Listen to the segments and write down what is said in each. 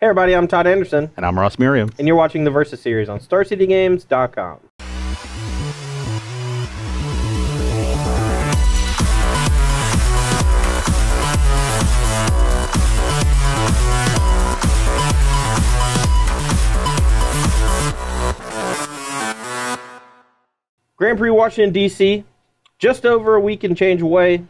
Hey everybody, I'm Todd Anderson. And I'm Ross Miriam. And you're watching the Versus series on StarCityGames.com. Grand Prix Washington, D.C., just over a week and change away.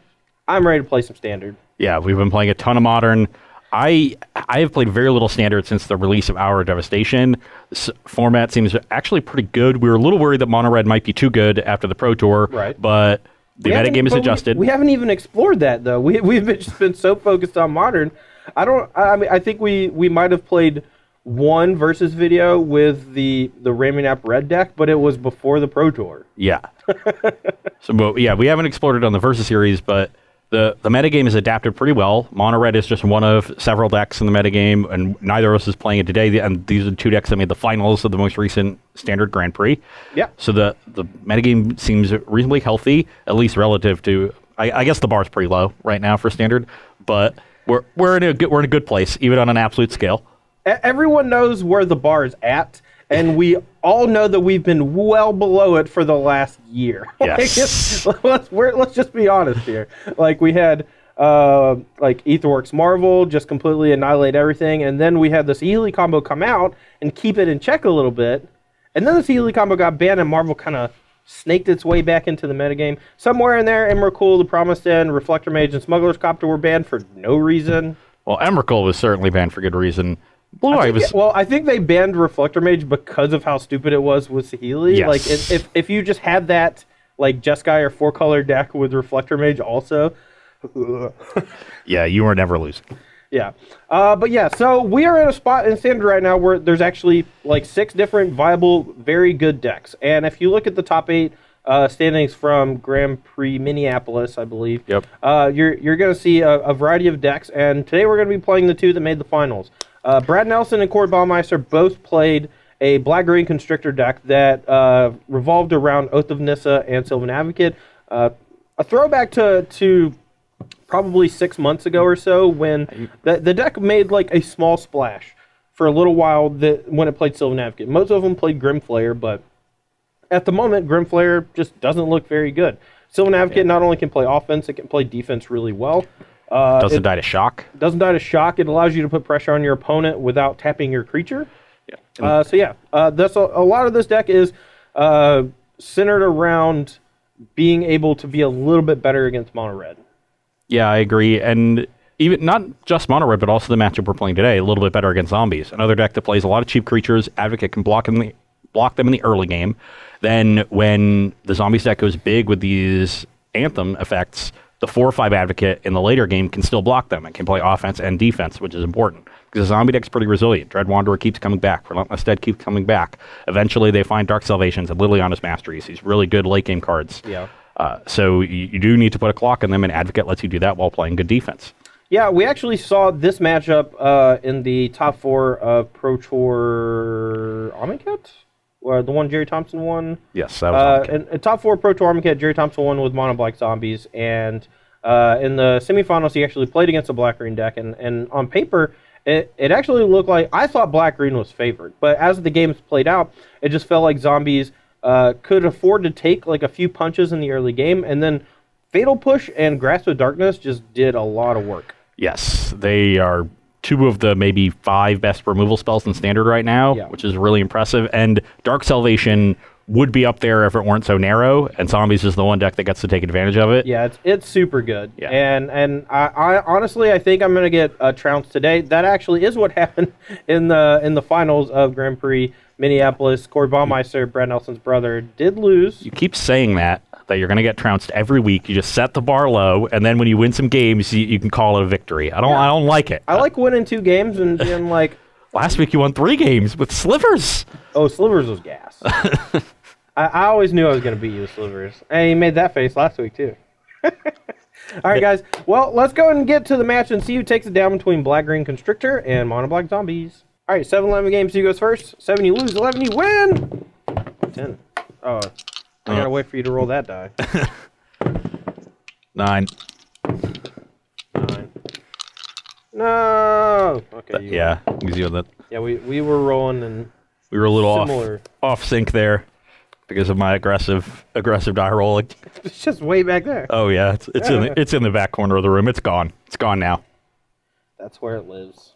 I'm ready to play some Standard. Yeah, we've been playing a ton of Modern. I have played very little Standard since the release of Hour of Devastation. This format seems actually pretty good. We were a little worried that Mono Red might be too good after the Pro Tour, right? But the metagame is adjusted. We haven't even explored that, though. We've just been so focused on Modern. I think we might have played one versus video with the Ramming App Red deck, but it was before the Pro Tour. Yeah. Yeah, we haven't explored it on the Versus series, but the metagame is adapted pretty well. Mono Red is just one of several decks in the metagame, and neither of us is playing it today. And these are the two decks that made the finals of the most recent Standard Grand Prix. Yeah. So the metagame seems reasonably healthy, at least relative to. I guess the bar's pretty low right now for Standard, but we're in a good place, even on an absolute scale. Everyone knows where the bar is at, and we all know that we've been well below it for the last year. Yes. Let's just be honest here. Like, we had like Aetherworks Marvel just completely annihilate everything, and then we had this Healy combo come out and keep it in check a little bit, and then this Healy combo got banned, and Marvel kind of snaked its way back into the metagame. Somewhere in there, Emrakul, The Promised End, Reflector Mage, and Smuggler's Copter were banned for no reason. Well, Emrakul was certainly banned for good reason. I think they banned Reflector Mage because of how stupid it was with Saheeli. Yes. Like, if you just had that, like, Jeskai or 4-color deck with Reflector Mage also. Yeah, you were never losing. Yeah. But yeah, so we are in a spot in Standard right now where there's actually, like, 6 different viable, very good decks. And if you look at the top 8 standings from Grand Prix Minneapolis, I believe, yep. You're going to see a variety of decks. And today we're going to be playing the 2 that made the finals. Brad Nelson and Cord Baumeister both played a Black-Green Constrictor deck that revolved around Oath of Nissa and Sylvan Advocate. A throwback to probably 6 months ago or so, when the deck made like a small splash for a little while when it played Sylvan Advocate. Most of them played Grimflayer, but at the moment, Grimflayer just doesn't look very good. Sylvan Advocate not only can play offense, it can play defense really well. Doesn't die to shock. Doesn't die to shock. It allows you to put pressure on your opponent without tapping your creature. Yeah. That's a lot of this deck is centered around being able to be a little bit better against Mono Red. Yeah, I agree. And even not just Mono Red, but also the matchup we're playing today, a little bit better against zombies. Another deck that plays a lot of cheap creatures. Advocate can block them in the early game. Then when the zombies deck goes big with these Anthem effects, the 4 or 5 Advocate in the later game can still block them and can play offense and defense, which is important. Because the zombie deck's pretty resilient. Dread Wanderer keeps coming back. Relentless Dead keeps coming back. Eventually, they find Dark Salvations and Liliana's Masteries. These really good late-game cards. Yeah. So you do need to put a clock on them, and Advocate lets you do that while playing good defense. Yeah, we actually saw this matchup in the top 4 of Pro Tour Amonkhet? Or the one Jerry Thompson won. Yes, that was in top 4 Pro Tour Amonkhet, Jerry Thompson won with Mono Black Zombies, and in the semifinals, he actually played against a Black-Green deck, and on paper, it actually looked like, I thought Black-Green was favored, but as the games played out, it just felt like Zombies could afford to take like a few punches in the early game, and then Fatal Push and Grasp of Darkness just did a lot of work. Yes, they are 2 of the maybe 5 best removal spells in Standard right now, which is really impressive. And Dark Salvation would be up there if it weren't so narrow, and Zombies is the one deck that gets to take advantage of it. Yeah, it's super good. Yeah. And I honestly, I think I'm going to get trounced today. That actually is what happened in the finals of Grand Prix Minneapolis. Cord Baumeister, Brad Nelson's brother, did lose. You keep saying that you're going to get trounced every week. You just set the bar low, and then when you win some games, you can call it a victory. I don't like it. I like winning 2 games and being like... Last week you won 3 games with Slivers. Oh, Slivers was gas. I always knew I was going to beat you with Slivers. And he made that face last week, too. All right, guys. Well, let's go and get to the match and see who takes it down between Black-Green Constrictor and Mono Black Zombies. All right, 7-11 games. Who goes first? 7, you lose. 11, you win. 10. Oh, I gotta wait for you to roll that die. 9. 9. No. Okay. Yeah, easy with that. Yeah, we were rolling and We were a little similar. off sync there because of my aggressive die rolling. It's just way back there. Oh yeah, it's in the back corner of the room. It's gone. It's gone now. That's where it lives.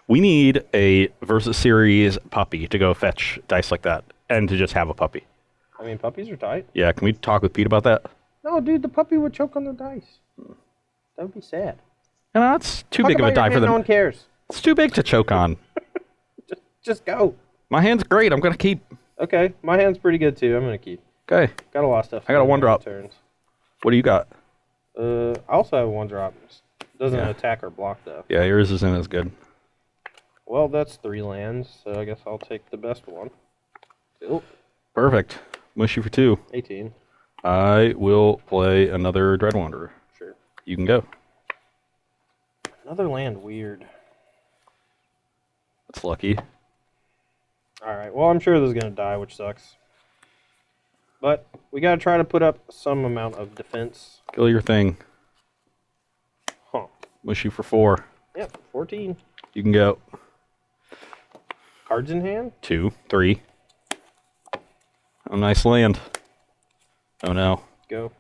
We need a versus series puppy to go fetch dice like that and to just have a puppy. I mean, puppies are tight. Yeah, can we talk with Pete about that? No, dude, the puppy would choke on the dice. That would be sad. No, that's too Talk big of a about your die for hand, them. No one cares. It's too big to choke on. Just go. My hand's great. I'm gonna keep. Okay, my hand's pretty good too. I'm gonna keep. Okay. Got a lot of stuff. I got a 1-drop. Turns. What do you got? I also have a 1-drop. Doesn't attack or block though. Yeah, yours isn't as good. Well, that's 3 lands, so I guess I'll take the best one. Oh. Perfect. Mushy for 2. 18. I will play another Dread Wanderer. Sure. You can go. Another land, weird. That's lucky. Alright, well, I'm sure this is going to die, which sucks. But we got to try to put up some amount of defense. Kill your thing. Huh. Mushy for 4. Yep, 14. You can go. Cards in hand? 2, 3. Oh, nice land. Oh no. Go.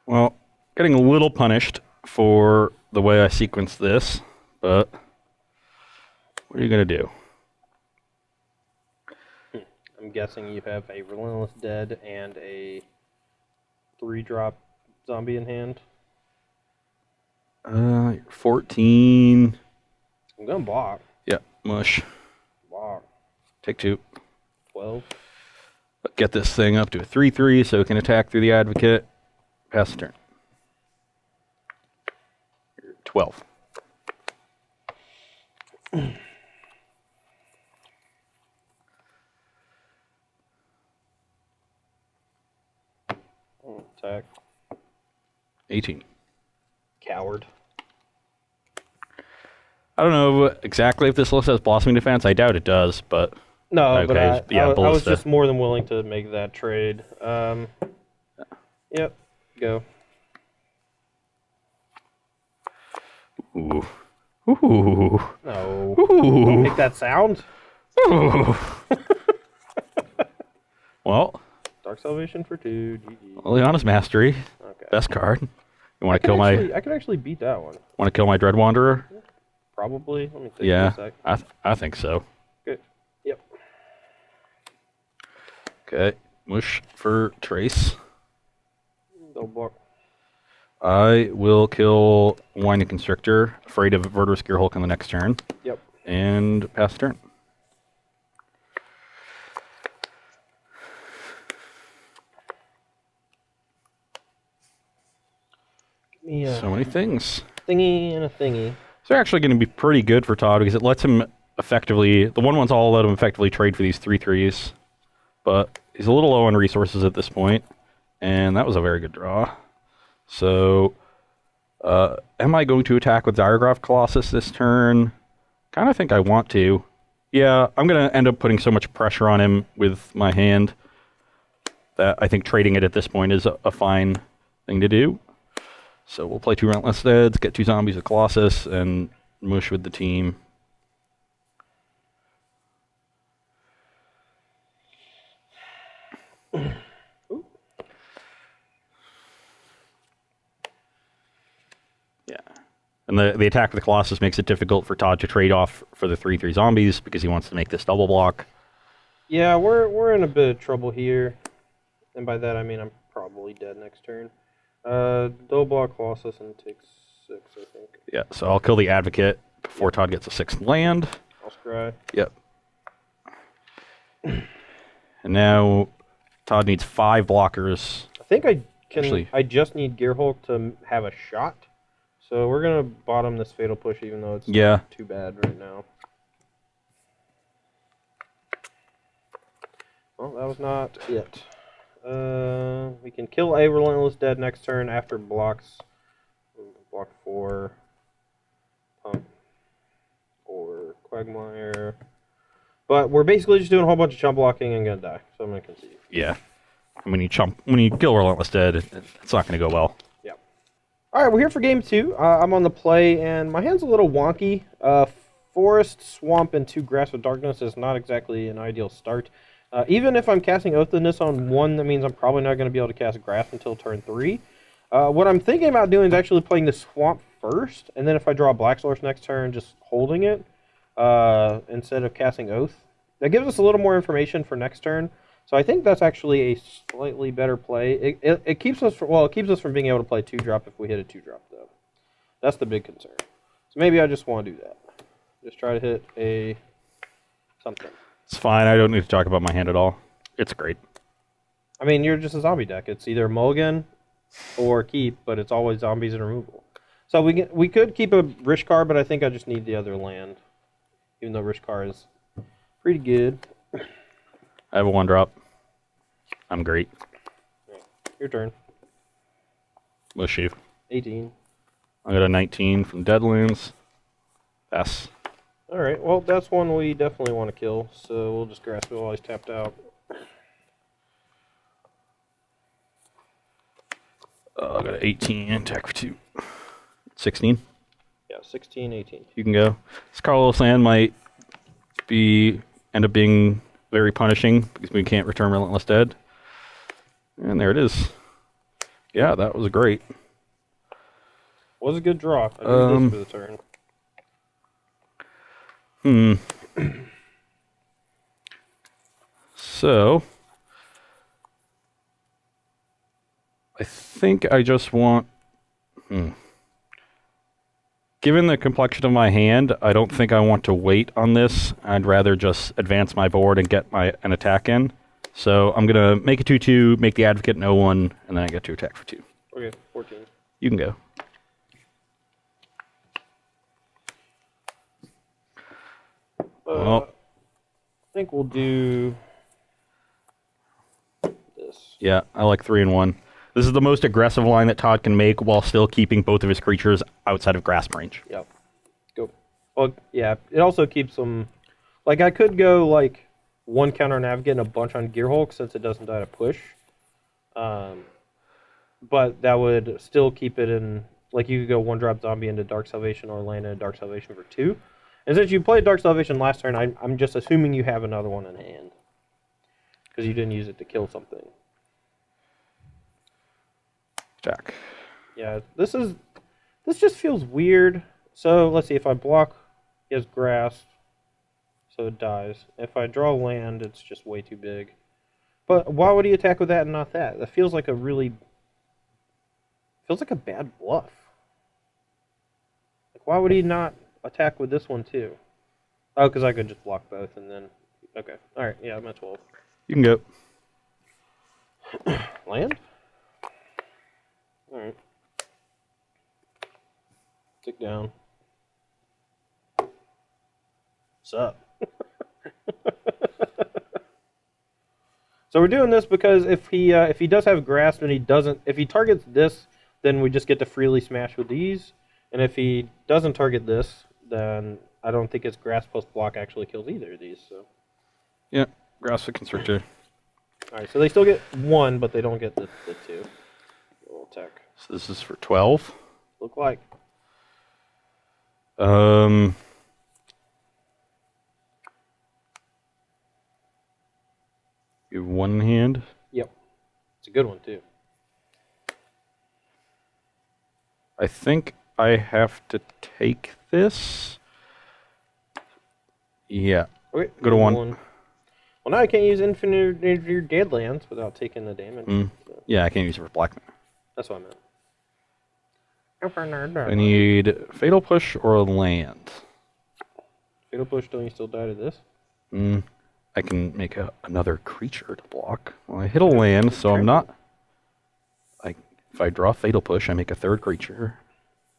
Well, getting a little punished for the way I sequenced this, but what are you going to do? I'm guessing you have a Relentless Dead and a 3-drop zombie in hand. 14. I'm going to block. Yeah, mush. Block. Take 2. 12. Get this thing up to a 3/3 so it can attack through the advocate. Pass the turn. 12. Attack. 18. Coward. I don't know exactly if this list has Blossoming Defense. I doubt it does, but... No, okay. but Yeah, I was Ballista. just more than willing to make that trade. Yep, go. Ooh. Ooh. No. Ooh. Don't make that sound. Ooh. Well... Dark Salvation for 2. GG. Liliana's Mastery. Okay. Best card. You want to kill my... I could actually beat that one. Want to kill my Dread Wanderer? Probably. Let me think Yeah, for a sec. I think so. Good. Yep. Okay. Mush for Trace. Double block. I will kill Winding Constrictor, afraid of Verdurous Gearhulk on the next turn. Yep. And pass the turn. Yeah. So many things. Thingy and a thingy. They're actually going to be pretty good for Todd because it lets him effectively... The 1/1s all let him effectively trade for these 3/3s. But he's a little low on resources at this point. And that was a very good draw. So, am I going to attack with Zyrograph Colossus this turn? Kind of think I want to. Yeah, I'm going to end up putting so much pressure on him with my hand that I think trading it at this point is a fine thing to do. So we'll play 2 Relentless Deads, get 2 zombies with Colossus, and mush with the team. Yeah. And the attack with the Colossus makes it difficult for Todd to trade off for the 3/3 zombies because he wants to make this double block. Yeah, we're in a bit of trouble here. And by that I mean I'm probably dead next turn. Double block Colossus and takes 6, I think. Yeah, so I'll kill the Advocate before Todd gets a 6th land. I'll scry. Yep. And now Todd needs 5 blockers. I think I can. Actually, I just need Gearhulk to have a shot. So we're gonna bottom this Fatal Push, even though it's not too bad right now. Well, that was not it. We can kill a Relentless Dead next turn after blocks. Block 4. Pump. Or Quagmire. But we're basically just doing a whole bunch of chump blocking and gonna die. So I'm gonna concede. Yeah. When you kill Relentless Dead, it's not gonna go well. Yep. All right, we're here for game 2. I'm on the play, and my hand's a little wonky. Forest, Swamp, and 2 Grasp of Darkness is not exactly an ideal start. Even if I'm casting Oath of This on 1, that means I'm probably not going to be able to cast Grasp until turn 3. What I'm thinking about doing is actually playing the Swamp first, and then if I draw Black Source next turn, just holding it instead of casting Oath. That gives us a little more information for next turn. So I think that's actually a slightly better play. It keeps us from being able to play 2-drop if we hit a 2-drop, though. That's the big concern. So maybe I just want to do that. Just try to hit a something. It's fine. I don't need to talk about my hand at all. It's great. I mean, you're just a zombie deck. It's either mulligan or keep, but it's always zombies and removal. So we could keep a Rishkar, but I think I just need the other land, even though Rishkar is pretty good. I have a 1-drop. I'm great. Right. Your turn. What's she? 18. I got a 19 from Deadlands. Pass. All right. Well, that's one we definitely want to kill, so we'll just grasp it while he's tapped out. I got an 18. Attack for 2. 16. Yeah, 16, 18. You can go. This Carlos land might end up being very punishing because we can't return Relentless Dead. And there it is. Yeah, that was great. Was a good draw. I did this for the turn. So I think I just want... Given the complexion of my hand, I don't think I want to wait on this. I'd rather just advance my board and get an attack in. So I'm going to make a 2-2, make the Advocate an 0-1, and then I get to attack for 2. Okay, 14. You can go. Well, I think we'll do this. Yeah, I like 3 and 1. This is the most aggressive line that Todd can make while still keeping both of his creatures outside of grasp range. Yep. Go. Well, yeah, it also keeps them... Like, I could go, like, 1 counter on Advocate and a bunch on Gearhulk since it doesn't die to push. But that would still keep it in... Like, you could go 1-drop Zombie into Dark Salvation or land in a Dark Salvation for 2. And since you played Dark Salvation last turn, I'm just assuming you have another one in hand. Because you didn't use it to kill something. Jack. Yeah, this just feels weird. So, let's see, if I block, he has Grasp, so it dies. If I draw land, it's just way too big. But why would he attack with that and not that? That feels like a really... Feels like a bad bluff. Like, why would he not attack with this one, too? Oh, because I could just block both and then... Okay, alright, yeah, I'm at 12. You can go. Land? Alright. Tick down. What's up? So we're doing this because if he does have Grasp and if he targets this, then we just get to freely smash with these. And if he doesn't target this, then I don't think his Grasp plus block actually kills either of these. So. Yeah, Grasp of Constrictor. Alright, so they still get 1, but they don't get the 2. We'll attack. So this is for 12. Look like. You have 1 hand. Yep. It's a good one, too. I think I have to take this. Yeah. Okay, go to 1. Well, now I can't use Infinite Deadlands without taking the damage. So. Yeah, I can't use it for black. That's what I meant. I need Fatal Push or a land. Fatal Push, don't you still die to this? I can make another creature to block. Well, I hit a land, so I'm not... If I draw Fatal Push, I make a 3rd creature.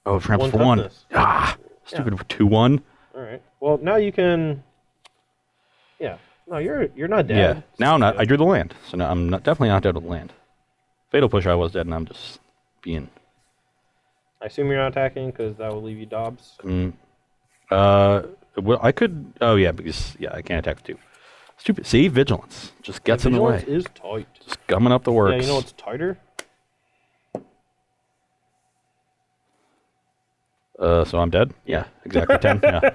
Oh, it tramples for 1. Ah! Stupid 2-1. Alright. Well, now you can... Yeah. No, you're not dead. Yeah. Now I'm not. I drew the land, so now I'm definitely not dead with land. Fatal Push, I was dead, and I'm just being... I assume you're not attacking, because that will leave you Dobbs. Well, I could... Oh, yeah, because... Yeah, I can't attack with 2. Stupid. See? Vigilance. Just gets in the way. Vigilance is tight. Just gumming up the works. Yeah, you know what's tighter? So I'm dead? Yeah, exactly 10. Yeah.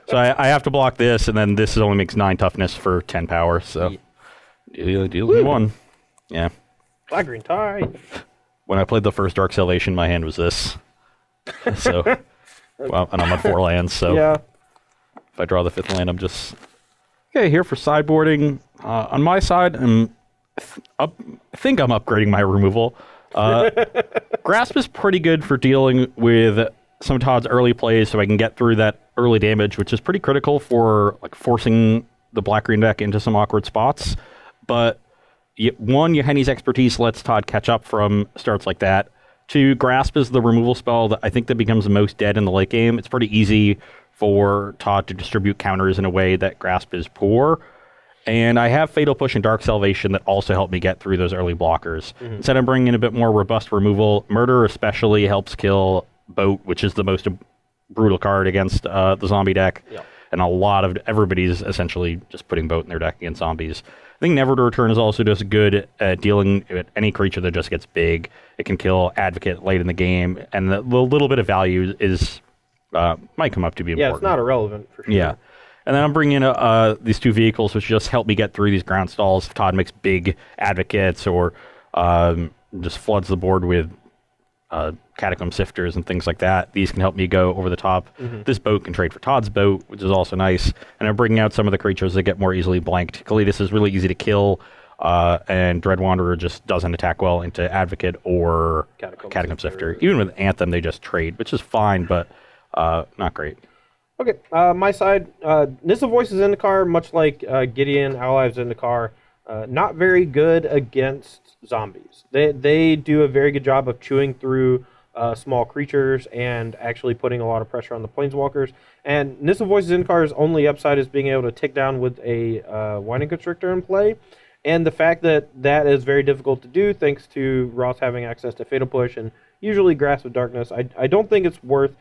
So I have to block this, and then this only makes 9 toughness for 10 power, so deals me 1. Yeah. Black-green tie. When I played the first Dark Salvation, my hand was this. So, well, and I'm on 4 lands, so yeah. If I draw the 5th land, I'm just... Okay, here for sideboarding. On my side, I think I'm upgrading my removal. Grasp is pretty good for dealing with some of Todd's early plays, so I can get through that early damage, which is pretty critical for like forcing the black-green deck into some awkward spots. But one, Yohenni's expertise lets Todd catch up from starts like that. 2, Grasp is the removal spell that I think that becomes the most dead in the late game. It's pretty easy for Todd to distribute counters in a way that Grasp is poor. And I have Fatal Push and Dark Salvation that also help me get through those early blockers. Instead of bringing in a bit more robust removal, Murder especially helps kill Boat, which is the most brutal card against the zombie deck. Yep. And a lot of everybody's essentially just putting Boat in their deck against zombies. I think Never to Return is also just good at dealing with any creature that just gets big. It can kill Advocate late in the game, and the little bit of value is might come up to be important. Yeah, it's not irrelevant for sure. Yeah. And then I'm bringing in these 2 vehicles, which just help me get through these ground stalls. If Todd makes big Advocates or just floods the board with Catacomb Sifters and things like that, these can help me go over the top. This Boat can trade for Todd's Boat, which is also nice. And I'm bringing out some of the creatures that get more easily blanked. Kalidas is really easy to kill, and Dread Wanderer just doesn't attack well into Advocate or Catacomb Sifter. Even with Anthem, they just trade, which is fine, but not great. Okay, my side, Nissa Voice is in the car, much like Gideon, Ally is in the car. Not very good against zombies. They do a very good job of chewing through small creatures and actually putting a lot of pressure on the planeswalkers. And Nissa Voice's in-car's only upside is being able to take down with a Winding Constrictor in play. And the fact that that is very difficult to do thanks to Ross having access to Fatal Push and usually Grasp of Darkness, I don't think it's worth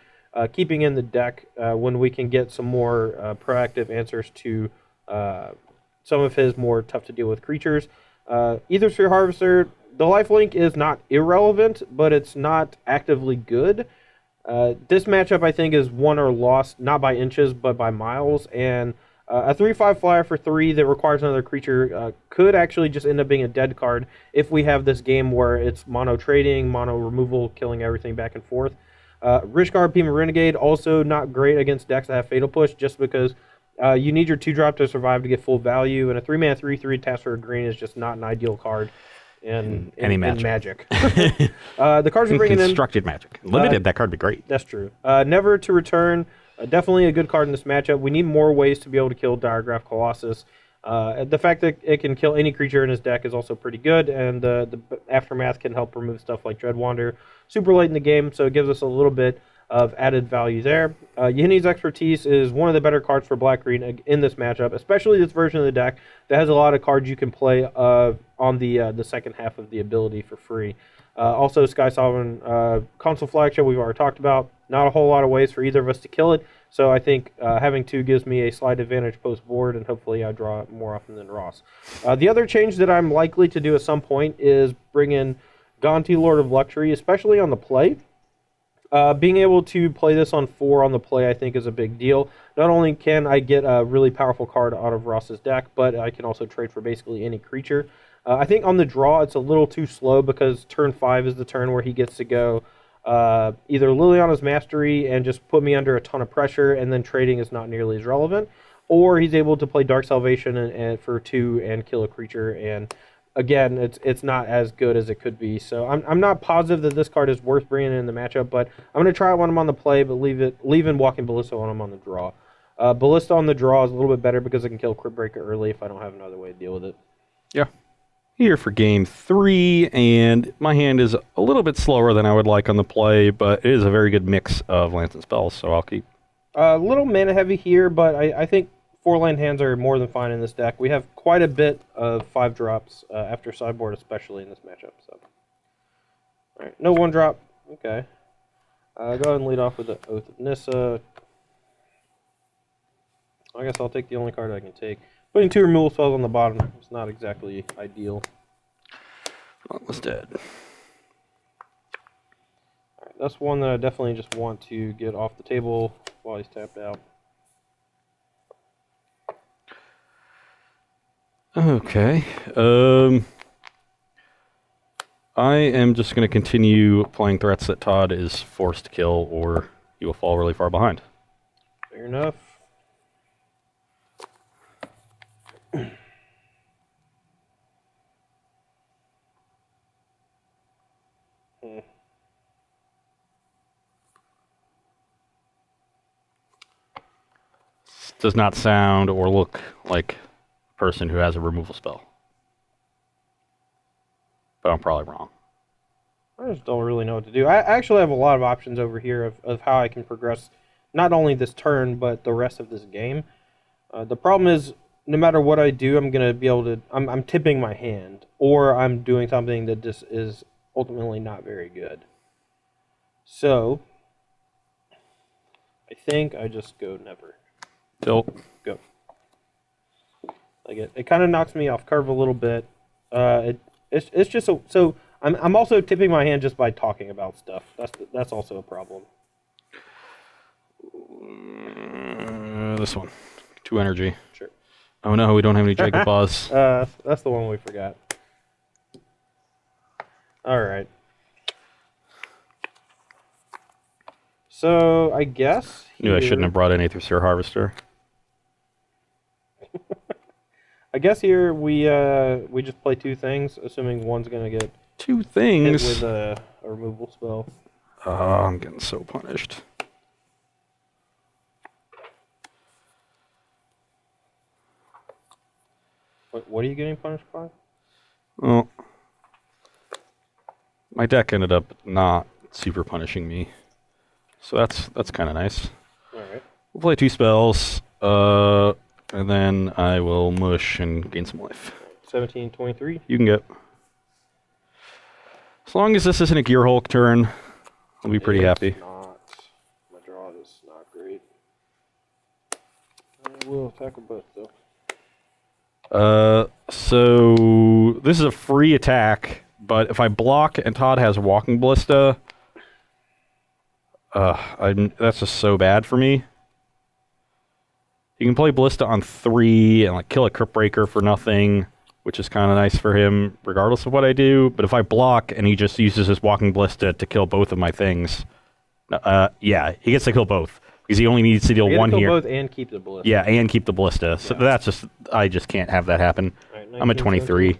keeping in the deck when we can get some more proactive answers to some of his more tough-to-deal-with creatures. Either Sphere Harvester, the lifelink is not irrelevant, but it's not actively good. This matchup, I think, is won or lost, not by inches, but by miles. And a 3/5 flyer for 3 that requires another creature could actually just end up being a dead card if we have this game where it's mono trading, mono removal, killing everything back and forth. Rishgard, Pima Renegade, also not great against decks that have Fatal Push, just because you need your 2-drop to survive to get full value, and a 3-mana 3/3 Task for a Green is just not an ideal card in Magic. The cards we're bringing in... Constructed Magic. Limited, that card would be great. That's true. Never to Return, definitely a good card in this matchup. We need more ways to be able to kill Diregraph Colossus. The fact that it can kill any creature in his deck is also pretty good, and the Aftermath can help remove stuff like Dread Wanderer super late in the game, so it gives us a little bit of added value there. Yohenni's Expertise is one of the better cards for black-green in this matchup, especially this version of the deck that has a lot of cards you can play on the second half of the ability for free. Also, Sky Sovereign Console Flagship we've already talked about. Not a whole lot of ways for either of us to kill it, so I think having 2 gives me a slight advantage post-board, and hopefully I draw it more often than Ross. The other change that I'm likely to do at some point is bring in Gonti, Lord of Luxury, especially on the play. Being able to play this on 4 on the play, I think, is a big deal. Not only can I get a really powerful card out of Ross's deck, but I can also trade for basically any creature. I think on the draw, it's a little too slow because turn 5 is the turn where he gets to go either Liliana's Mastery and just put me under a ton of pressure, and then trading is not nearly as relevant, or he's able to play Dark Salvation and for 2 and kill a creature, and again, it's not as good as it could be. So I'm not positive that this card is worth bringing in the matchup, but I'm going to try it when I'm on the play, but leave in Walking Ballista when I'm on the draw. Ballista on the draw is a little bit better because I can kill Crypt Breaker early if I don't have another way to deal with it. Yeah. Here for game 3, and my hand is a little bit slower than I would like on the play, but it is a very good mix of lands and spells, so I'll keep. A little mana heavy here, but I think 4-land hands are more than fine in this deck. We have quite a bit of 5-drops after sideboard, especially in this matchup. So, all right, no 1-drop. Okay. Go ahead and lead off with the Oath of Nissa. I guess I'll take the only card I can take. Putting 2 removal spells on the bottom is not exactly ideal. Dauntless Dead. All right, That's one that I definitely just want to get off the table while he's tapped out. Okay. I am just going to continue playing threats that Todd is forced to kill, or he will fall really far behind. Fair enough. Does not sound or look like a person who has a removal spell. But I'm probably wrong. I just don't really know what to do. I actually have a lot of options over here of how I can progress not only this turn, but the rest of this game. The problem is, no matter what I do, I'm going to be able to... I'm tipping my hand, or I'm doing something that just is ultimately not very good. So, I think I just go never. Tilt. Go. Like it kind of knocks me off curve a little bit. It's just so I'm also tipping my hand just by talking about stuff. That's also a problem. This one, 2 energy. Sure. Oh no, we don't have any Jacob Claws. That's the one we forgot. All right. So I guess Knew I shouldn't have brought in Aether Harvester. I guess here we just play 2 things, assuming one's gonna get 2 things hit with a removal spell. Oh, I'm getting so punished. What are you getting punished by? Well, my deck ended up not super punishing me, so that's kind of nice. All right. We'll play 2 spells, and then I will mush and gain some life. 17, 23. You can get. As long as this isn't a Gear Hulk turn, I'll be pretty happy. Not. My draw is not great. I will attack them both, though. So this is a free attack, but if I block and Todd has Walking Ballista, that's just so bad for me. You can play Ballista on 3 and like kill a Crypt Breaker for nothing, which is kind of nice for him, regardless of what I do. But if I block and he just uses his Walking Ballista to kill both of my things, yeah, he gets to kill both. Because he only needs to deal 1 here. Both and keep the ballista. Yeah, and keep the ballista. So that's just, I just can't have that happen. Right, I'm at 23.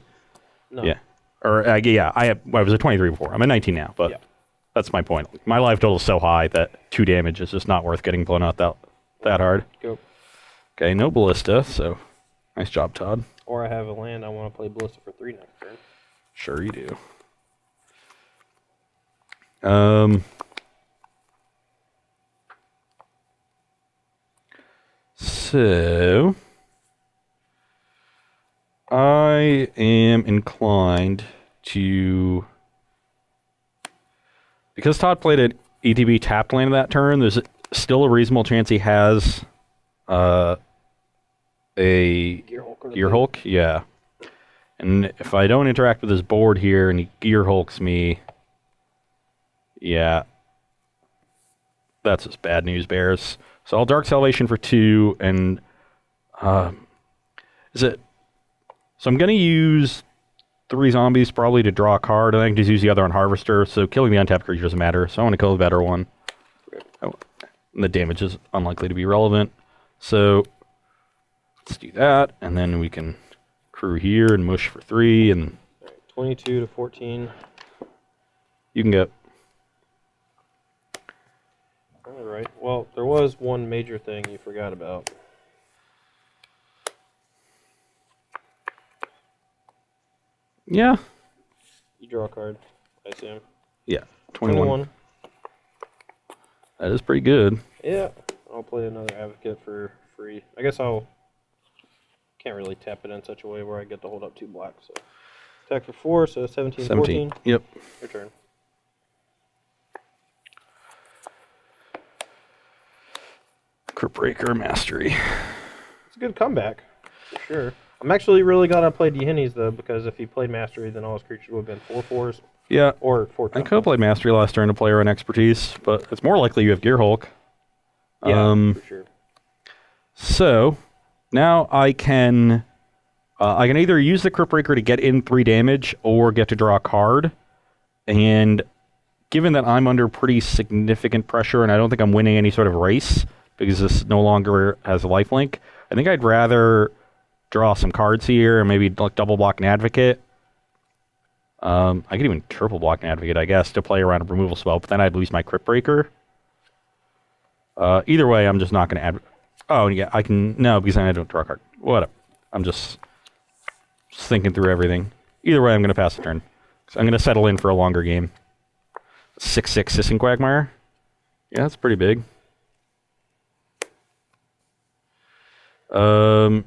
No. Yeah. Or, yeah, I was at 23 before. I'm at 19 now, but that's my point. My life total is so high that 2 damage is just not worth getting blown out that hard. Go. Okay, no ballista, so nice job, Todd. Or I have a land, I want to play ballista for 3 next turn. Sure you do. So, I am inclined to, because Todd played an ETB tapped land that turn, there's still a reasonable chance he has a Gear Hulk. Yeah. And if I don't interact with his board here and he Gear Hulks me, yeah, that's just bad news bears. So I'll Dark Salvation for 2, and so I'm going to use 3 zombies probably to draw a card, and I can just use the other on Harvester, so killing the untapped creature doesn't matter, so I want to kill the better one. Oh, and the damage is unlikely to be relevant, so let's do that, and then we can crew here and mush for 3, and... All right, 22 to 14. You can get... Alright, well, there was one major thing you forgot about. Yeah. You draw a card, I assume. Yeah, 21. That is pretty good. Yeah, I'll play another Advocate for free. I guess can't really tap it in such a way where I get to hold up 2 black, so... Attack for 4, so 17, 14. Yep. Your turn. Crypt Breaker Mastery. It's a good comeback, for sure. I'm actually really glad I played Yehennies, though, because if he played Mastery, then all his creatures would have been 4/4s. Yeah. Or 4 I could play Mastery last turn to play around Expertise, but it's more likely you have Gear Hulk. Yeah, for sure. So, now I can either use the Crypt Breaker to get in 3 damage or get to draw a card. And given that I'm under pretty significant pressure and I don't think I'm winning any sort of race because this no longer has a lifelink, I think I'd rather draw some cards here and maybe like double block an Advocate. I could even triple block an Advocate, I guess, to play around a removal spell, but then I'd lose my Crypt Breaker. Either way, I'm just not going to Oh, yeah, I can... No, because I don't draw a card. Whatever. I'm just thinking through everything. Either way, I'm going to pass the turn. So I'm going to settle in for a longer game. 6/6 Sissing Quagmire. Yeah, that's pretty big. So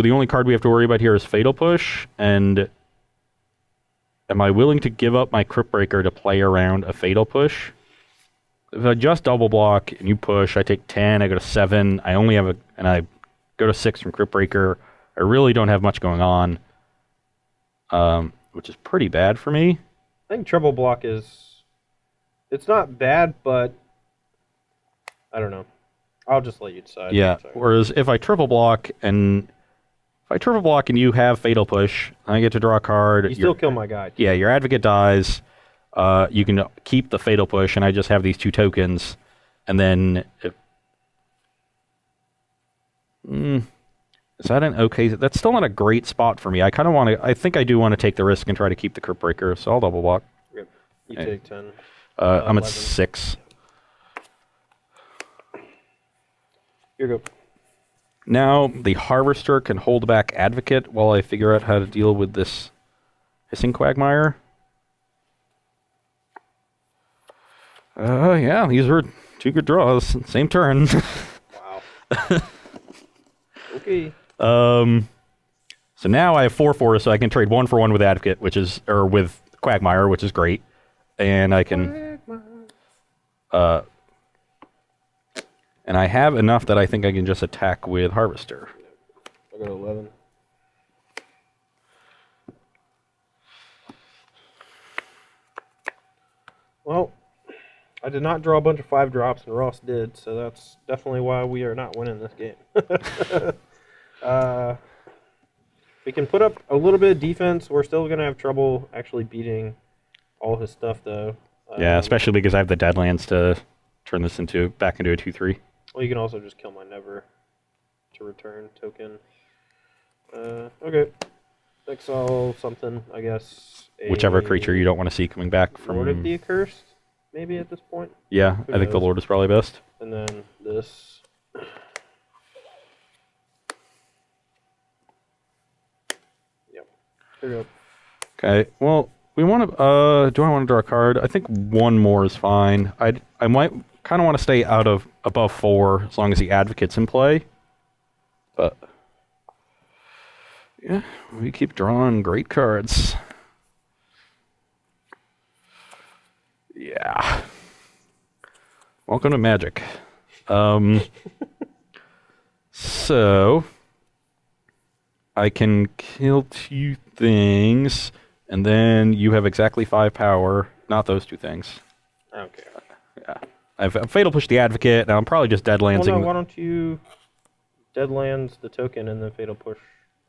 the only card we have to worry about here is Fatal Push, and am I willing to give up my Crypt Breaker to play around a Fatal Push? If I just double block and you push, I take 10, I go to 7, I only have and I go to 6 from Crypt Breaker. I really don't have much going on, which is pretty bad for me. I think treble block it's not bad, but I don't know. I'll just let you decide. Yeah. Whereas if I triple block and you have Fatal Push, I get to draw a card. You still kill my guy. Yeah, your Advocate dies. You can keep the Fatal Push, and I just have these 2 tokens. And then, is that an okay? That's still not a great spot for me. I kind of want to. I think I do want to take the risk and try to keep the Crypt Breaker. So I'll double block. Yep. You take 10. I'm 11. at 6. Here you go. Now the Harvester can hold back Advocate while I figure out how to deal with this Hissing Quagmire. Yeah, these were 2 good draws. Same turn. Wow. Okay. So now I have 4/4, so I can trade 1 for 1 with Advocate, with Quagmire, which is great. And I can, and I have enough that I think I can just attack with Harvester. I got 11. Well, I did not draw a bunch of 5 drops, and Ross did, so that's definitely why we are not winning this game. We can put up a little bit of defense. We're still going to have trouble actually beating all his stuff, though. Yeah, especially because I have the Deadlands to turn this back into a 2/3. Well, you can also just kill my Never to return token. Okay. Exile something, I guess. Whichever creature you don't want to see coming back from... Lord of the Accursed, maybe at this point? Yeah, I think the Lord is probably best. And then this. Yep. Here we go. Okay, well, we want to... do I want to draw a card? I think 1 more is fine. I might kind of want to stay out of above 4 as long as the Advocate's in play. But... yeah, we keep drawing great cards. Yeah. Welcome to Magic. So I can kill 2 things, and then you have exactly 5 power. Not those 2 things. Okay. Yeah. I've Fatal Push the Advocate, and I'm probably just Deadlandsing. Well, no, why don't you Deadlands the token and then Fatal Push?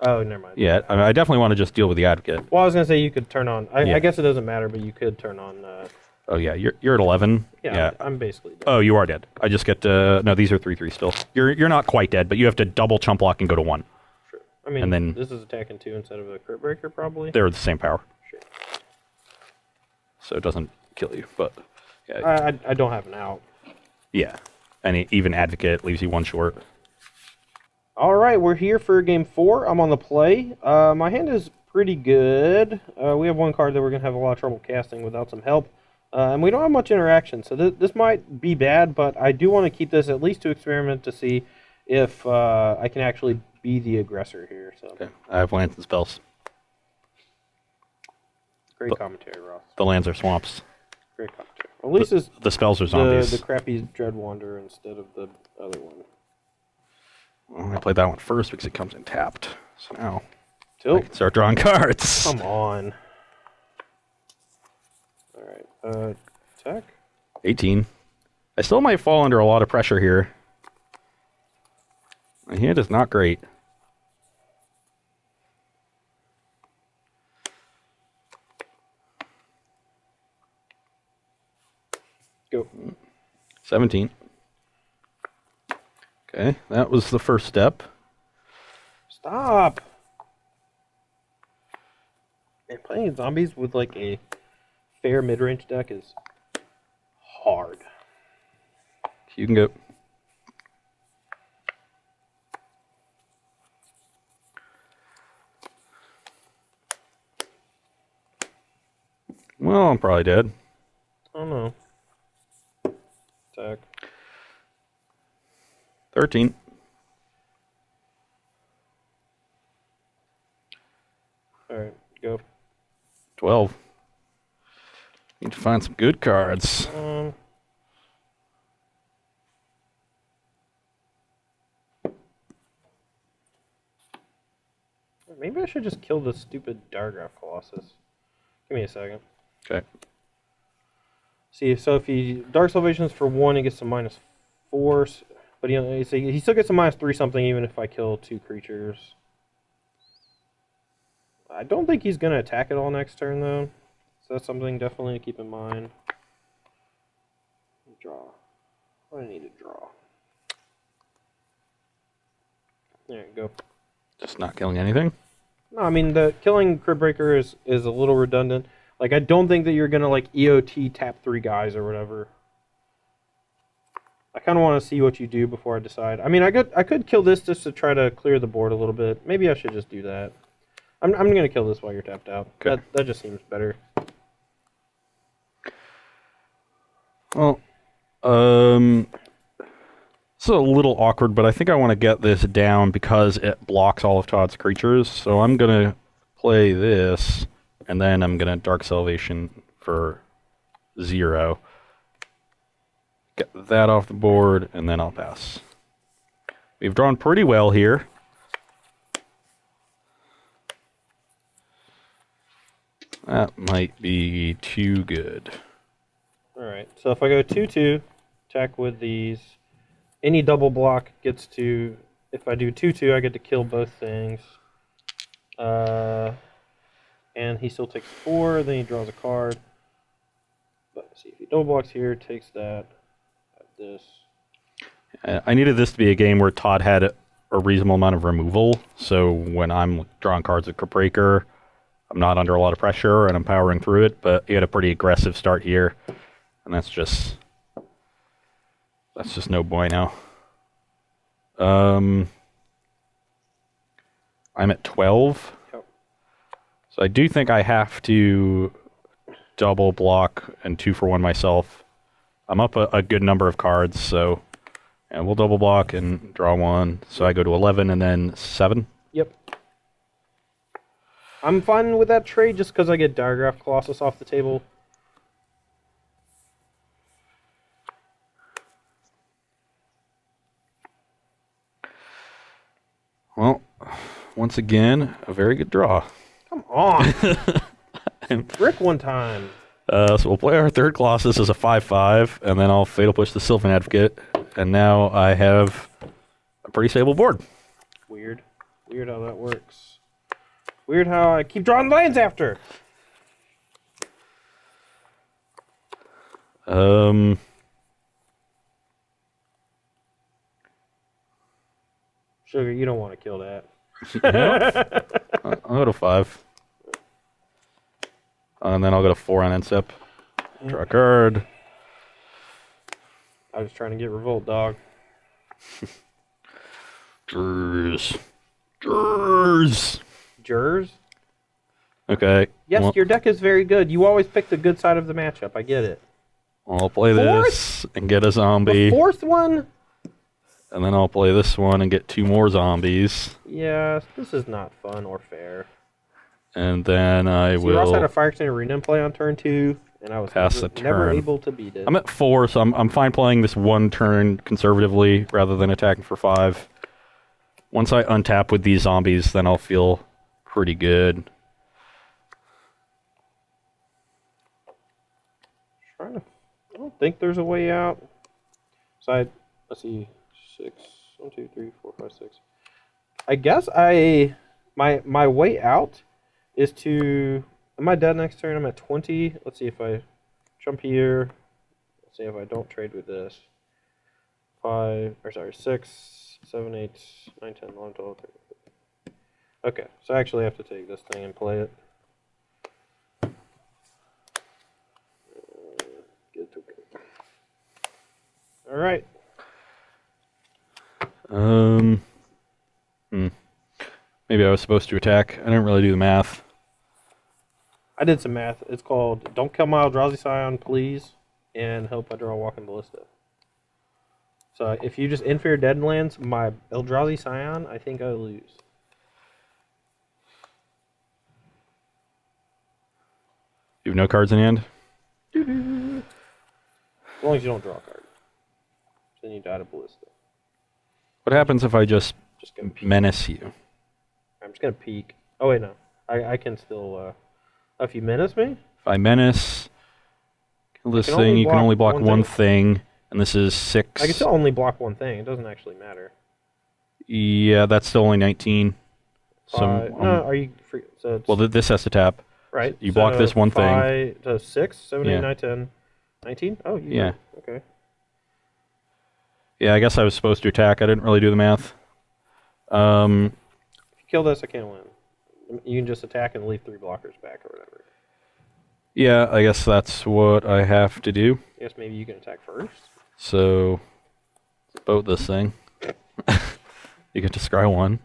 Oh, never mind. Yeah, I definitely want to just deal with the Advocate. Well, I was going to say you could turn on... I guess it doesn't matter, but you could turn on... oh, yeah, you're at 11. Yeah. I'm basically dead. Oh, you are dead. I just get to... No, these are 3/3 still. You're not quite dead, but you have to double chump block and go to 1. Sure. I mean, and then, this is attacking 2 instead of a Crypt Breaker, probably. They're the same power. Sure. So it doesn't kill you, but... yeah. I don't have an out. Yeah. And even Advocate leaves you 1 short. All right, we're here for game 4. I'm on the play. My hand is pretty good. We have 1 card that we're going to have a lot of trouble casting without some help. And we don't have much interaction, so this might be bad, but I do want to keep this at least to experiment to see if I can actually be the aggressor here. So. Okay. I have lands and spells. Great commentary, Ross. The lands are swamps. Great commentary. Well, at least the spells are zombies. The crappy Dreadwander instead of the other one. Well, I played that one first because it comes in tapped. So now I Tilt. can start drawing cards. Come on. Attack. 18. I still might fall under a lot of pressure here. My hand is not great. Go. 17. Okay, that was the first step. Stop! And playing zombies with like a fair mid-range deck is hard. You can go. Well, I'm probably dead. I don't know. Attack. 13. Alright, go. 12. Need to find some good cards. Maybe I should just kill this stupid Diagraph Colossus. Give me a second. Okay. See, so if he Dark Salvations for 1, he gets a -4, but he still gets a -3 something even if I kill 2 creatures. I don't think he's going to attack at all next turn, though. So that's something definitely to keep in mind. Draw. What do I need to draw? There you go. Just not killing anything? No, I mean, the killing Crypt Breaker is a little redundant. Like, I don't think that you're going to, like, EOT tap 3 guys or whatever. I kind of want to see what you do before I decide. I mean, I could kill this just to try to clear the board a little bit. Maybe I should just do that. I'm going to kill this while you're tapped out. Okay. That just seems better. Well, it's a little awkward, but I think I want to get this down because it blocks all of Todd's creatures. So I'm going to play this, and then I'm going to Dark Salvation for 0. Get that off the board, and then I'll pass. We've drawn pretty well here. That might be too good. Alright, so if I go 2-2, attack with these, any double block gets to, if I do 2-2, I get to kill both things. And he still takes 4, then he draws a card. But see, if he double blocks here, takes that, have this. I needed this to be a game where Todd had a reasonable amount of removal, so when I'm drawing cards with Crypt Breaker, I'm not under a lot of pressure and I'm powering through it, but he had a pretty aggressive start here, and that's just no bueno. I'm at 12, Yep. so I do think I have to double block and 2-for-1 myself. I'm up a good number of cards, so yeah, we'll double block and draw 1. So I go to 11 and then 7. Yep. I'm fine with that trade just because I get Diagraph Colossus off the table. Well, once again, a very good draw. Come on! Brick one time. So we'll play our third Colossus as a 5/5, and then I'll Fatal Push the Sylvan Advocate, and now I have a pretty stable board. Weird. Weird how that works. Weird how I keep drawing lands after. Sugar, you don't want to kill that. Yeah. I'll go to 5. And then I'll go to 4 on NSEP. Draw a card. I was trying to get Revolt, dog. Jers. Okay. Yes, well, your deck is very good. You always pick the good side of the matchup. I get it. I'll play this and get a zombie. The 4th one? And then I'll play this one and get 2 more zombies. Yeah, this is not fun or fair. And then I will... You also had a Fire Extinct Arena in play on turn 2, and I was never able to beat it. I'm at 4, so I'm fine playing this 1 turn conservatively rather than attacking for 5. Once I untap with these zombies, then I'll feel pretty good. don't think there's a way out. So let's see, 6, 1, 2, 3, 4, 5, 6. I guess my way out is to. Am I dead next turn? I'm at 20. Let's see if I jump here. Let's see if I don't trade with this. 6, 7, 8, 9, 10, 11, 12, 13. Okay, so I actually have to take this thing and play it. All right. Maybe I was supposed to attack. I didn't really do the math. I did some math. It's called Don't Kill My Eldrazi Scion, Please, and Hope I Draw a Walking Ballista. So if you just inferior Deadlands my Eldrazi Scion, I think I lose. You have no cards in hand? Doo-doo. As long as you don't draw a card. Then you die to Ballista. What happens if I just menace you? I'm just going to peek. Oh, wait, no. I can still... if you menace me? If I menace... Kill this thing, you can only block one thing. And this is 6. I can still only block one thing. It doesn't actually matter. Yeah, that's still only 19. So, no, are you... So well, this has to tap. Right. You block this one thing. 6, 7, 8, 9, 10, 19? Oh, yeah. Okay. Yeah, I guess I was supposed to attack. I didn't really do the math. If you kill this, I can't win. You can just attack and leave 3 blockers back or whatever. Yeah, I guess that's what I have to do. I guess maybe you can attack first. So, boat this thing. You get to scry 1.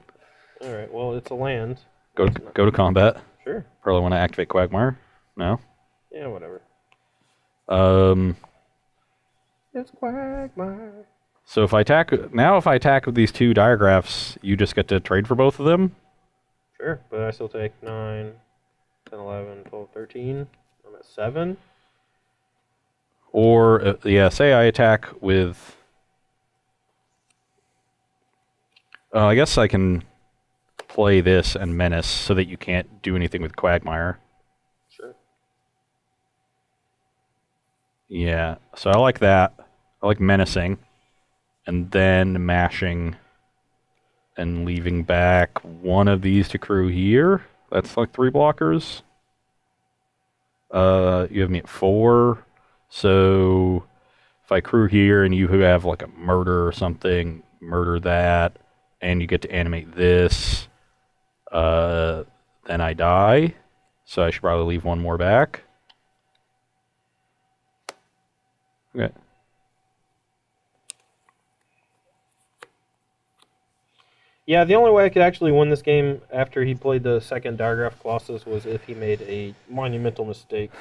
All right. Well, it's a land. Go to combat. Sure. Probably want to activate Quagmire. No. Yeah, whatever. It's Quagmire. So if I attack with these 2 diagraphs, you just get to trade for both of them? Sure, but I still take 9, 10, 11, 12, 13. I'm at 7. Or, yeah, say I attack with... I guess I can play this and menace so that you can't do anything with Quagmire. Sure. Yeah, so I like that. I like menacing. And then mashing and leaving back one of these to crew here. That's like 3 blockers. You have me at 4. So if I crew here and you have like a murder or something, murder that, and you get to animate this, then I die. So I should probably leave 1 more back. Okay. Yeah, the only way I could actually win this game after he played the second Diagraph Colossus was if he made a monumental mistake.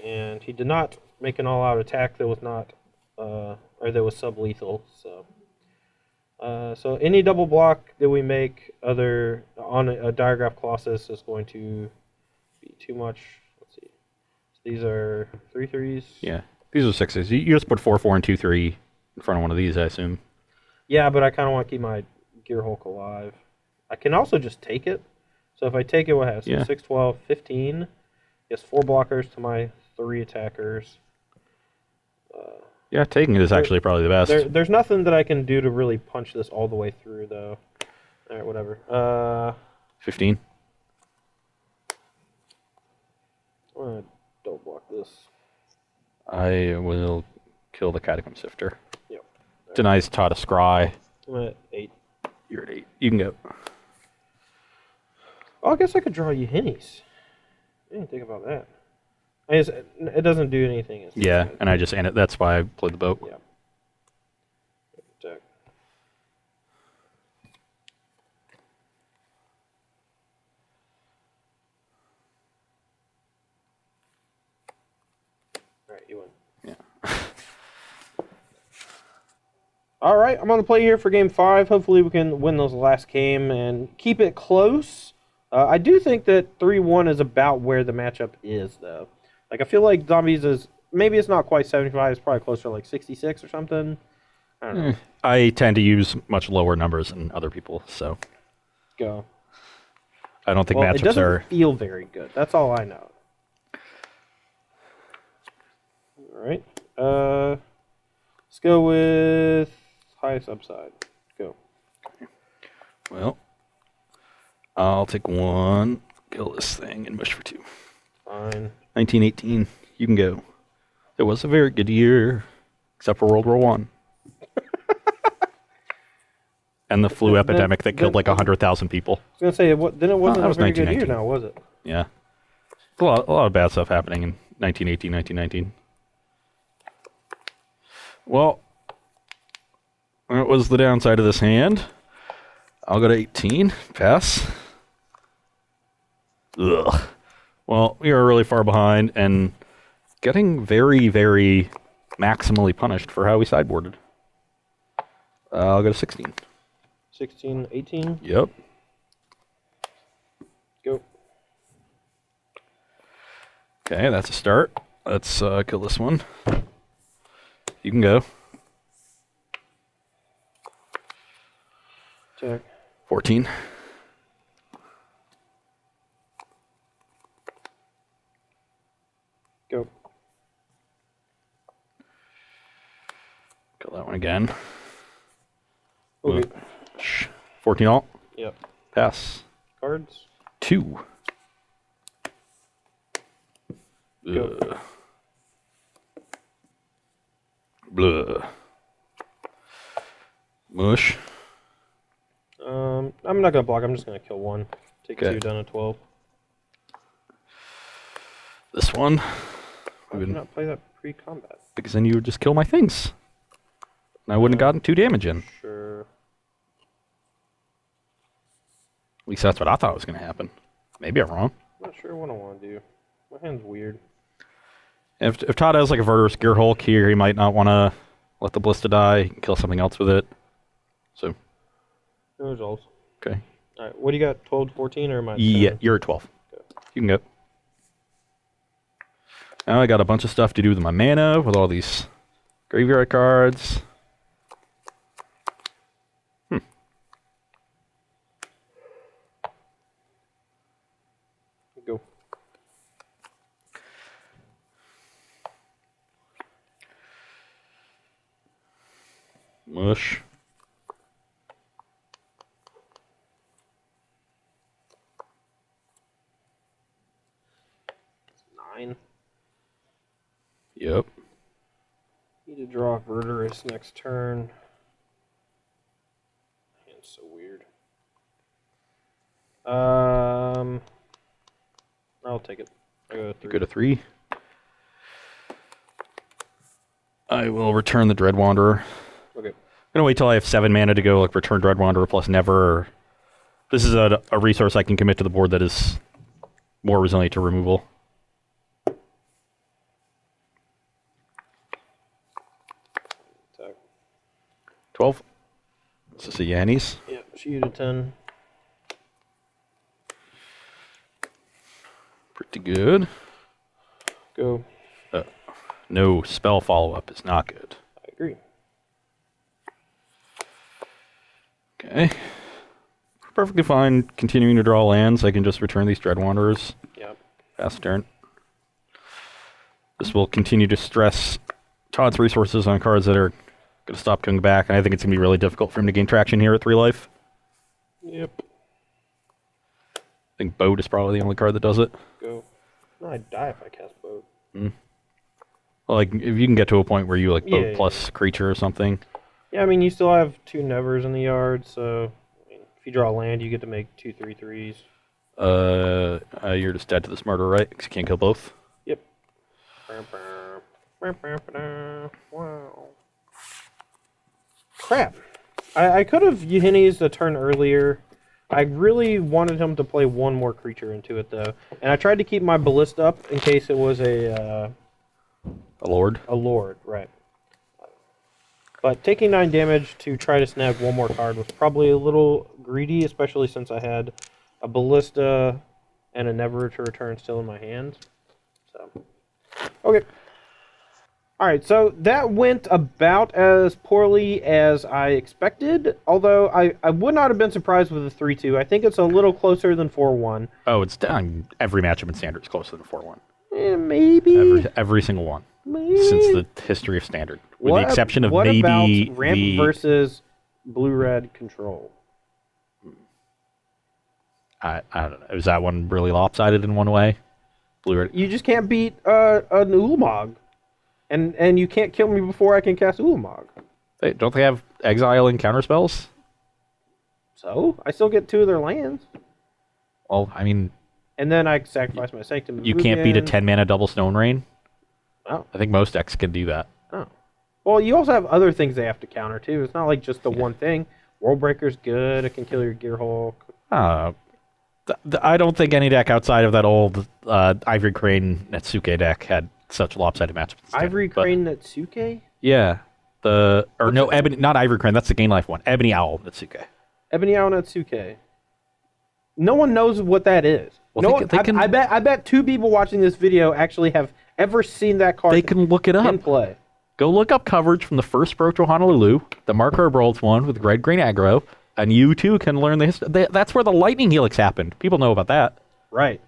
And he did not make an all-out attack that was not, or that was sub-lethal, so... so any double block that we make on a Diagraph Colossus is going to be too much. Let's see. So these are 3 3s. Yeah, these are 6s. You just put 4 4 and 2 3 in front of one of these, I assume. Yeah, but I kind of want to keep my Gear Hulk alive. I can also just take it. So if I take it, what has? So 6, 12, 15. Yes, 4 blockers to my 3 attackers. Yeah, taking it is actually probably the best. There's nothing that I can do to really punch this all the way through, though. All right, whatever. 15. I'm gonna don't block this. I will kill the Catacomb Sifter. Yep. Right. Denies Todd a scry. I'm at 8. You're at 8. You can go. Oh, I guess I could draw you Hennies. I didn't think about that. It doesn't do anything. Yeah, and I just ended. That's why I played the boat. Yeah. Attack. All right, you win. Yeah. All right, I'm on the play here for Game 5. Hopefully we can win this last game and keep it close. I do think that 3-1 is about where the matchup is, though. Like, I feel like Zombies is, maybe it's not quite 75, it's probably closer to like 66 or something. I don't know. I tend to use much lower numbers than other people, so. Go. I don't think matchups it doesn't are... feel very good. That's all I know. All right. Let's go with highest upside. Go. Well, I'll take 1, kill this thing, and mush for 2. Fine. 1918. You can go. It was a very good year, except for World War One. And the flu epidemic that killed like 100,000 people. I was going to say, then it wasn't a very good year now, was it? Yeah. A lot of bad stuff happening in 1918, 1919. Well, that was the downside of this hand. I'll go to 18. Pass. Ugh. Well, we are really far behind and getting very, very maximally punished for how we sideboarded. I'll go to 16. 16, 18? Yep. Go. Okay, that's a start. Let's kill this one. You can go. Check. 14. Go. Kill that one again. Okay. 14 alt. Yep. Pass. Cards. 2. Go. Blah. Mush. I'm not gonna block. I'm just gonna kill 1. Take 2 down to 12. This one. Why did not play that pre-combat? Because then you would just kill my things. And I wouldn't have gotten 2 damage in. Sure. At least that's what I thought was going to happen. Maybe I'm wrong. I'm not sure what I want to do. My hand's weird. If Todd has like a Verder's Gear Hulk here, he might not want to let the Ballista die. He can kill something else with it. So. No results. Okay. Alright, what do you got? 12, 14, or am I? Yeah, you're at 12. Okay. You can go. Now I got a bunch of stuff to do with my mana, with all these graveyard cards. Go. Mush. Yep. Need to draw Verderus next turn. Hand's so weird. I'll take it. I go to 3. Go to 3. I will return the Dread Wanderer. Okay. I'm gonna wait till I have 7 mana to go, like return Dread Wanderer plus never. This is a resource I can commit to the board that is more resilient to removal. Attack. 12. This is a Yannies. Yep, shoot a 10. Pretty good. Go. No spell follow-up is not good. I agree. Okay. Perfectly fine continuing to draw lands. I can just return these Dread Wanderers. Yep. Pass turn. This will continue to stress Todd's resources on cards that are going to stop coming back, and I think it's going to be really difficult for him to gain traction here at 3 life. Yep. I think Boat is probably the only card that does it. Go. No, I'd die if I cast Boat. Well, like, if you can get to a point where you, like, Boat plus creature or something. Yeah, I mean, you still have 2 Nevers in the yard, so I mean, if you draw a land, you get to make 2 3/3s. You're just dead to this murder, right? Because you can't kill both. Yep. Wow. Crap. I could have Yuhinis a turn earlier. I really wanted him to play 1 more creature into it, though. And I tried to keep my Ballista up in case it was a Lord? A Lord, right. But taking 9 damage to try to snag 1 more card was probably a little greedy, especially since I had a Ballista and a Never to Return still in my hand. So, okay. Alright, so that went about as poorly as I expected, although I would not have been surprised with a 3-2. I think it's a little closer than 4-1. Oh, it's down. Every matchup in Standard is closer than 4-1. Maybe. Every single one. since the history of Standard, with the exception of maybe about ramp versus blue-red control? I don't know. Is that one really lopsided in one way? Blue-red. You just can't beat an Ulamog, and you can't kill me before I can cast Ulamog. Don't they have exile and counter spells? So I still get 2 of their lands. Well, I mean, and then I sacrifice my Sanctum. You can't beat a 10-mana double Stone Rain. Oh, I think most decks can do that. Oh, well, you also have other things they have to counter too. It's not like just the one thing. Worldbreaker's good. It can kill your Gearhulk. I don't think any deck outside of that old Ivory Crane Netsuke deck had such lopsided matchups. Ivory Crane Netsuke? Yeah. Ebony, not Ivory Crane. That's the Gain Life one. Ebony Owl Netsuke. Ebony Owl Netsuke. No one knows what that is. Well, I bet 2 people watching this video actually have ever seen that card. They can look it up. In play. Go look up coverage from the first Brocho Honolulu, the Mark Herbolds one with red-green aggro, and you too can learn the history. That's where the Lightning Helix happened. People know about that. Right.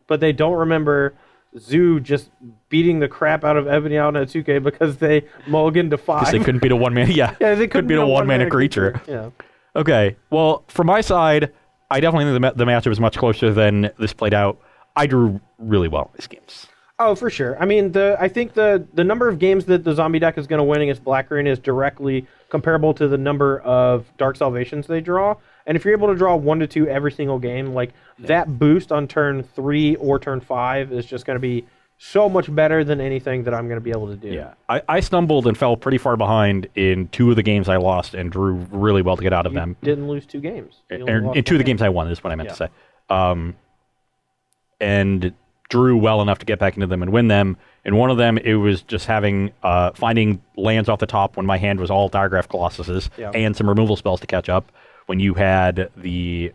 But they don't remember Zoo just beating the crap out of Ebony Owl Netsuke because they mulliganed to 5. Because they couldn't beat a one-man. Yeah, they couldn't beat a one-mana creature. Yeah. Okay. Well, from my side, I definitely think the matchup is much closer than this played out. I drew really well in these games. Oh, for sure. I mean, I think the number of games that the zombie deck is going to win against Black Green is directly comparable to the number of Dark Salvations they draw. And if you're able to draw 1 to 2 every single game, like that boost on turn 3 or turn 5 is just going to be so much better than anything that I'm going to be able to do. Yeah, I stumbled and fell pretty far behind in 2 of the games I lost and drew really well to get out of them. Didn't lose 2 games. In 2 of the games I won is what I meant to say. And drew well enough to get back into them and win them. In one of them, it was just finding lands off the top when my hand was all Diregraph Colossuses and some removal spells to catch up. When you had the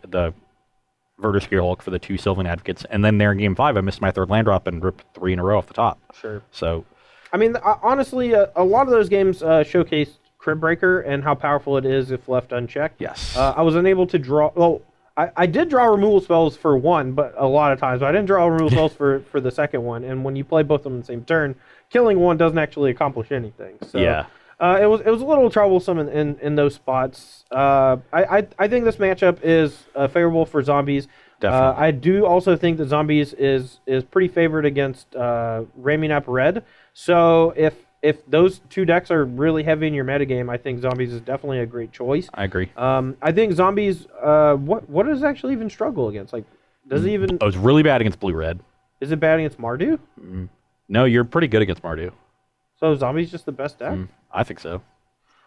Verdur's Gearhulk for the 2 Sylvan Advocates, and then there in Game 5, I missed my 3rd land drop and ripped 3 in a row off the top. Sure. So, I mean, honestly, a lot of those games showcased Crib Breaker and how powerful it is if left unchecked. Yes. I was unable to draw. Well, I did draw removal spells for one, but a lot of times, but I didn't draw removal spells for the second one. And when you play both of them in the same turn, killing one doesn't actually accomplish anything. So, yeah. It was a little troublesome in those spots. I think this matchup is favorable for zombies. Definitely. I do also think that zombies is pretty favored against Ramming Up Red. So if those 2 decks are really heavy in your metagame, I think zombies is definitely a great choice. I agree. I think zombies. What does it actually even struggle against? Like, does it even? Oh, it's really bad against blue-red. Is it bad against Mardu? No, you're pretty good against Mardu. So zombies just the best deck? I think so.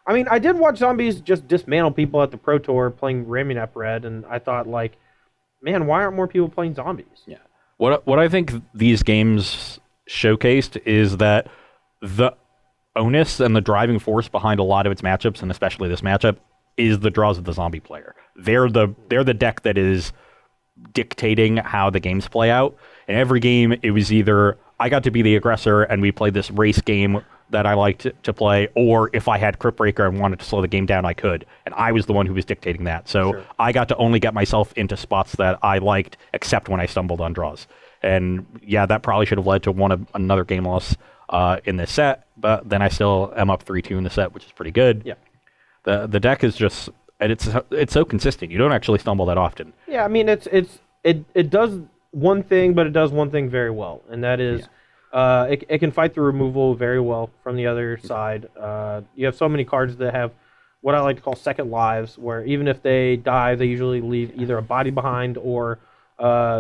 I mean, I did watch zombies just dismantle people at the Pro Tour playing Ramming Up Red, and I thought, like, man, why aren't more people playing zombies? Yeah. What I think these games showcased is that the onus and the driving force behind a lot of its matchups, and especially this matchup, is the draws of the zombie player. They're the deck that is dictating how the games play out. In every game, it was either I got to be the aggressor and we played this race game that I liked to play, or if I had Crypt Breaker and wanted to slow the game down, I could. And I was the one who was dictating that. So I got to only get myself into spots that I liked, except when I stumbled on draws. And yeah, that probably should have led to another game loss in this set, but then I still am up 3-2 in the set, which is pretty good. Yeah. The deck is just, and it's so consistent. You don't actually stumble that often. Yeah, I mean, it does one thing, but it does one thing very well, and that is it can fight the removal very well from the other side. You have so many cards that have what I like to call second lives, where even if they die, they usually leave either a body behind or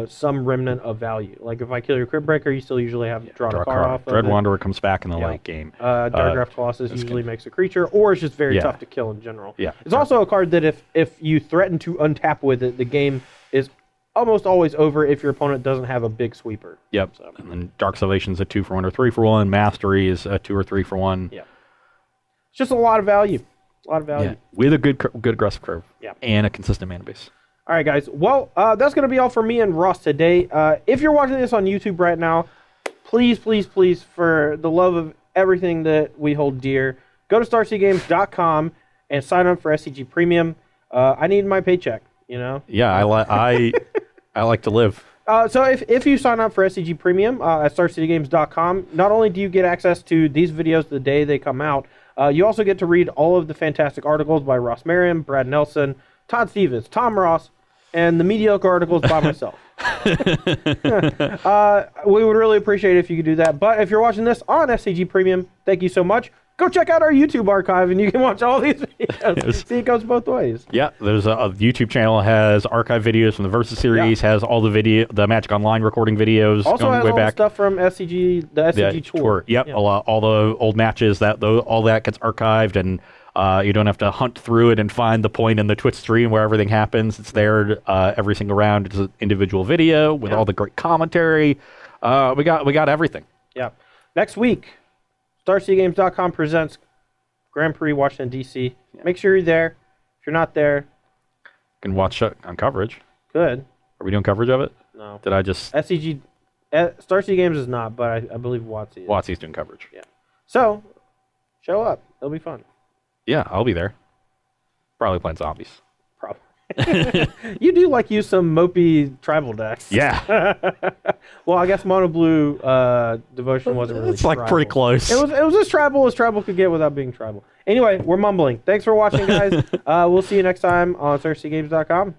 some remnant of value. Like if I kill your Crypt Breaker, you still usually have draw a card off. Dread Wanderer comes back in the late game. Diregraph Colossus usually makes a creature, or it's just very tough to kill in general. Yeah. It's also a card that if you threaten to untap with it, the game is almost always over if your opponent doesn't have a big sweeper. Yep. So. And then Dark Salvation's a 2-for-1 or 3-for-1. Mastery is a 2 or 3-for-1. Yeah. It's just a lot of value. A lot of value. Yeah. With a good aggressive curve. Yeah. And a consistent mana base. All right, guys. Well, that's going to be all for me and Ross today. If you're watching this on YouTube right now, please, please, please, for the love of everything that we hold dear, go to StarCGames.com and sign up for SCG Premium. I need my paycheck, you know? Yeah, I like to live. So if you sign up for SCG Premium at StarCityGames.com, not only do you get access to these videos the day they come out, you also get to read all of the fantastic articles by Ross Merriam, Brad Nelson, Todd Stevens, Tom Ross, and the mediocre articles by myself. We would really appreciate it if you could do that. But if you're watching this on SCG Premium, thank you so much. Go check out our YouTube archive, and you can watch all these videos. Yes. See, it goes both ways. Yeah, there's a YouTube channel has archive videos from the Versus series, has all the Magic Online recording videos Also going has way all back. the stuff from SCG, the SCG tour. Yep, all the old matches all that gets archived, and you don't have to hunt through it and find the point in the Twitch stream where everything happens. It's there every single round. It's an individual video with all the great commentary. We got everything. Yeah. Next week, StarCityGames.com presents Grand Prix Washington, D.C. Yeah. Make sure you're there. If you're not there, you can watch on coverage. Good. Are we doing coverage of it? No. Did I just... SCG... Star City Games is not, but I believe WotC is. WotC's doing coverage. Yeah. So, show up. It'll be fun. Yeah, I'll be there. Probably playing zombies. Probably. You do use some mopey tribal decks. Yeah. Well, I guess Mono Blue Devotion wasn't really It's tribal. Pretty close. It was as tribal could get without being tribal. Anyway, we're mumbling. Thanks for watching, guys. We'll see you next time on StarCityGames.com.